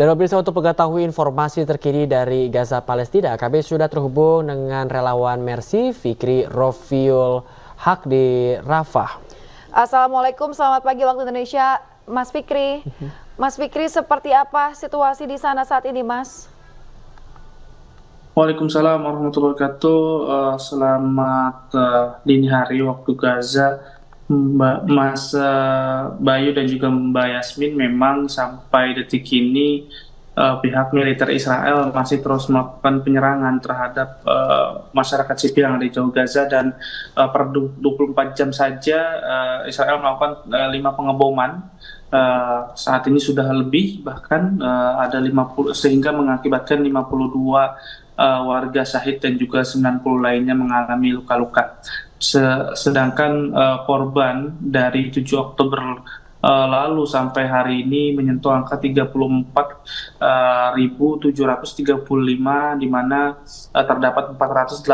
Dan pemirsa, untuk mengetahui informasi terkini dari Gaza Palestina, kami sudah terhubung dengan relawan Mercy Fikri Rofiul Haq di Rafah. Assalamualaikum, selamat pagi waktu Indonesia, Mas Fikri. Mas Fikri, seperti apa situasi di sana saat ini, Mas? Waalaikumsalam warahmatullahi wabarakatuh. Selamat dini hari waktu Gaza, Mas Bayu dan juga Mbak Yasmin. Memang sampai detik ini pihak militer Israel masih terus melakukan penyerangan terhadap masyarakat sipil yang ada di Jalur Gaza, dan per 24 jam saja Israel melakukan 5 pengeboman. Saat ini sudah lebih, bahkan ada 50, sehingga mengakibatkan 52 warga syahid dan juga 90 lainnya mengalami luka-luka. Sedangkan korban dari 7 Oktober lalu sampai hari ini menyentuh angka 34.735, di mana terdapat 485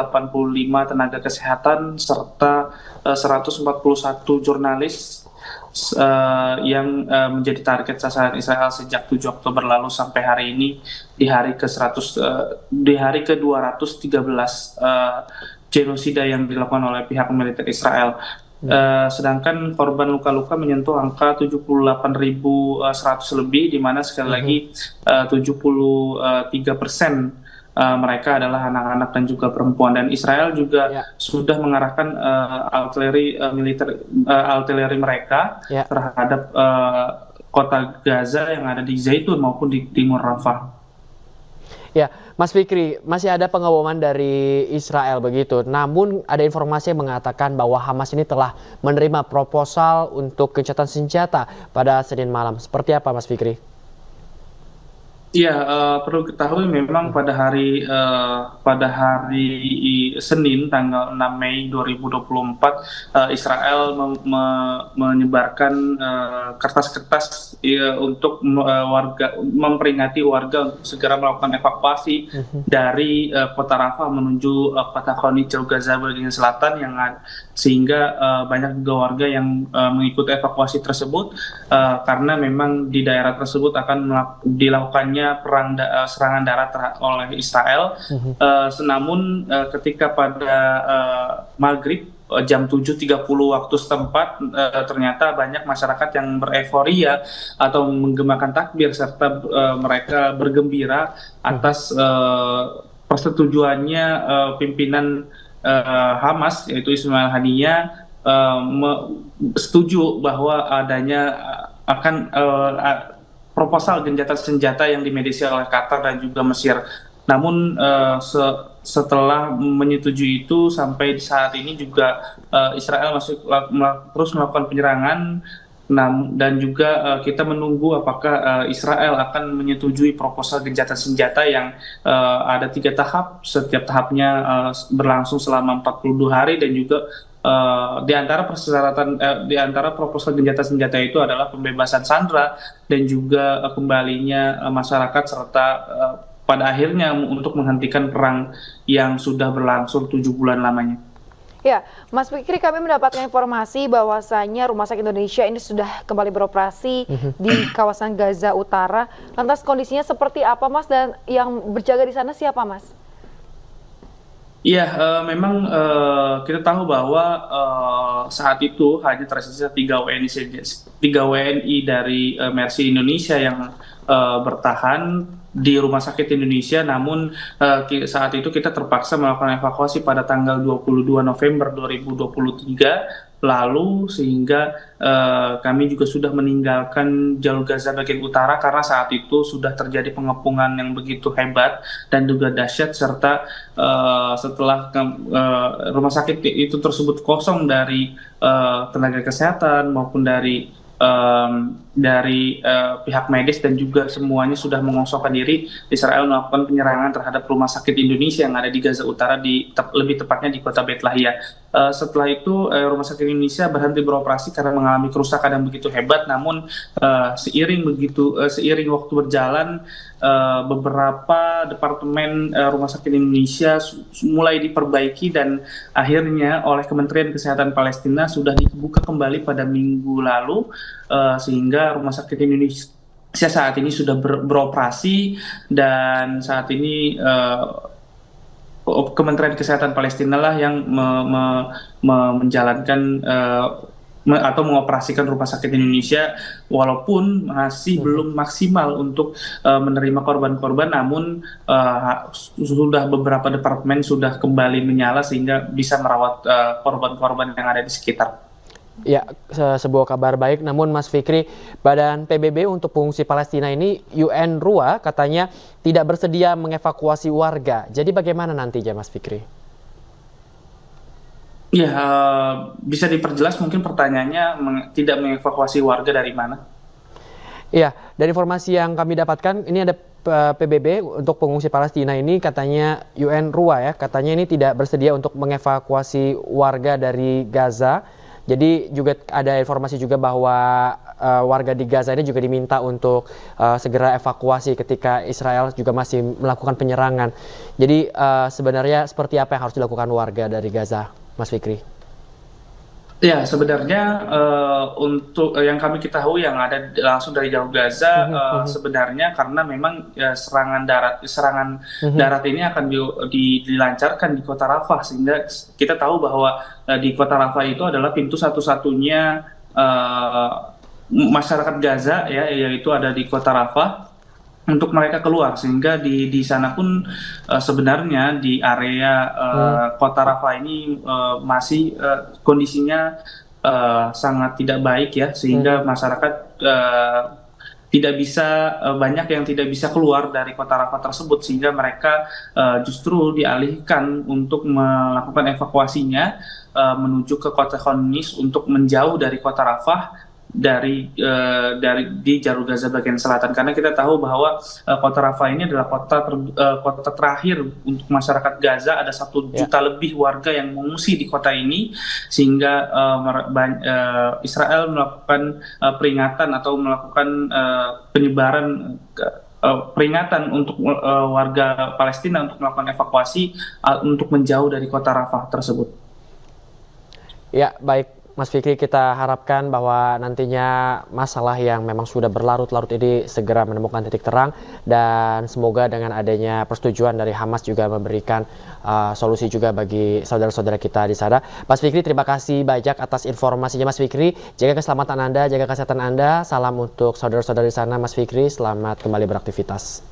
tenaga kesehatan serta 141 jurnalis yang menjadi target sasaran Israel sejak 7 Oktober lalu sampai hari ini, di hari ke-213 genosida yang dilakukan oleh pihak militer Israel. Sedangkan korban luka-luka menyentuh angka 78.100 lebih, di mana sekali lagi 73% mereka adalah anak-anak dan juga perempuan. Dan Israel juga sudah mengarahkan artileri mereka terhadap kota Gaza yang ada di Zaitun maupun di timur Rafah. Ya, Mas Fikri, masih ada pengeboman dari Israel begitu. Namun ada informasi yang mengatakan bahwa Hamas ini telah menerima proposal untuk gencatan senjata pada Senin malam. Seperti apa, Mas Fikri? Iya, perlu ketahui memang pada hari Senin tanggal 6 Mei 2024 Israel menyebarkan kertas-kertas untuk memperingati warga untuk segera melakukan evakuasi dari kota Rafah menuju kota Khan Jalur Gaza bagian selatan, sehingga banyak juga warga yang mengikuti evakuasi tersebut karena memang di daerah tersebut akan dilakukannya serangan darat oleh Israel. Namun ketika pada maghrib jam 7.30 waktu setempat, ternyata banyak masyarakat yang bereforia atau menggemakan takbir serta mereka bergembira atas persetujuannya pimpinan Hamas yaitu Ismail Haniyah setuju bahwa adanya akan proposal gencatan senjata yang dimediasi oleh Qatar dan juga Mesir. Namun setelah menyetujui itu, sampai saat ini juga Israel masih terus melakukan penyerangan, dan juga kita menunggu apakah Israel akan menyetujui proposal gencatan senjata yang ada 3 tahap, setiap tahapnya berlangsung selama 42 hari, dan juga di antara persyaratan di antara proposal gencatan senjata itu adalah pembebasan sandera dan juga kembalinya masyarakat, serta pada akhirnya untuk menghentikan perang yang sudah berlangsung 7 bulan lamanya. Ya, Mas Fikri, kami mendapatkan informasi bahwasanya Rumah Sakit Indonesia ini sudah kembali beroperasi di kawasan Gaza Utara. Lantas kondisinya seperti apa, Mas? Dan yang berjaga di sana siapa, Mas? Iya, memang kita tahu bahwa saat itu hanya tersisa 3 WNI dari Mercy Indonesia yang bertahan di Rumah Sakit Indonesia. Namun saat itu kita terpaksa melakukan evakuasi pada tanggal 22 November 2023 lalu, sehingga kami juga sudah meninggalkan jalur Gaza bagian utara karena saat itu sudah terjadi pengepungan yang begitu hebat dan juga dahsyat, serta setelah rumah sakit itu tersebut kosong dari tenaga kesehatan maupun dari pihak medis, dan juga semuanya sudah mengosongkan diri, Israel melakukan penyerangan terhadap Rumah Sakit Indonesia yang ada di Gaza Utara, lebih tepatnya di kota Beit Lahia. Setelah itu Rumah Sakit Indonesia berhenti beroperasi karena mengalami kerusakan yang begitu hebat. Namun seiring waktu berjalan, beberapa departemen Rumah Sakit Indonesia mulai diperbaiki, dan akhirnya oleh Kementerian Kesehatan Palestina sudah dibuka kembali pada minggu lalu, sehingga Rumah Sakit saat ini sudah beroperasi, dan saat ini Kementerian Kesehatan Palestina lah yang menjalankan atau mengoperasikan rumah sakit Indonesia, walaupun masih belum maksimal untuk menerima korban-korban, namun sudah beberapa departemen sudah kembali menyala sehingga bisa merawat korban-korban yang ada di sekitar. Ya, sebuah kabar baik. Namun Mas Fikri, Badan PBB untuk pengungsi Palestina ini UNRWA katanya tidak bersedia mengevakuasi warga. Jadi bagaimana nantinya Mas Fikri? Ya, bisa diperjelas mungkin pertanyaannya, tidak mengevakuasi warga dari mana? Iya, dari informasi yang kami dapatkan, ini ada PBB untuk pengungsi Palestina ini katanya UNRWA ya, katanya ini tidak bersedia untuk mengevakuasi warga dari Gaza. Jadi juga ada informasi juga bahwa warga di Gaza ini juga diminta untuk segera evakuasi ketika Israel juga masih melakukan penyerangan. Jadi sebenarnya seperti apa yang harus dilakukan warga dari Gaza, Mas Fikri? Ya, sebenarnya untuk yang kami ketahui yang ada langsung dari jalur Gaza, sebenarnya karena memang serangan darat ini akan dilancarkan di kota Rafah, sehingga kita tahu bahwa di kota Rafah itu adalah pintu satu-satunya masyarakat Gaza, ya, yaitu ada di kota Rafah untuk mereka keluar, sehingga di sana pun sebenarnya di area kota Rafah ini masih kondisinya sangat tidak baik, ya, sehingga masyarakat tidak bisa banyak yang tidak bisa keluar dari kota Rafah tersebut, sehingga mereka justru dialihkan untuk melakukan evakuasinya menuju ke kota Khan Yunis untuk menjauh dari kota Rafah, dari di jalur Gaza bagian selatan, karena kita tahu bahwa kota Rafah ini adalah kota terakhir untuk masyarakat Gaza. Ada 1 juta lebih warga yang mengungsi di kota ini, sehingga Israel melakukan peringatan atau melakukan penyebaran peringatan untuk warga Palestina untuk melakukan evakuasi untuk menjauh dari kota Rafah tersebut. Ya, baik. Mas Fikri, kita harapkan bahwa nantinya masalah yang memang sudah berlarut-larut ini segera menemukan titik terang, dan semoga dengan adanya persetujuan dari Hamas juga memberikan solusi juga bagi saudara-saudara kita di sana. Mas Fikri, terima kasih banyak atas informasinya Mas Fikri. Jaga keselamatan Anda, jaga kesehatan Anda. Salam untuk saudara-saudara di sana Mas Fikri, selamat kembali beraktivitas.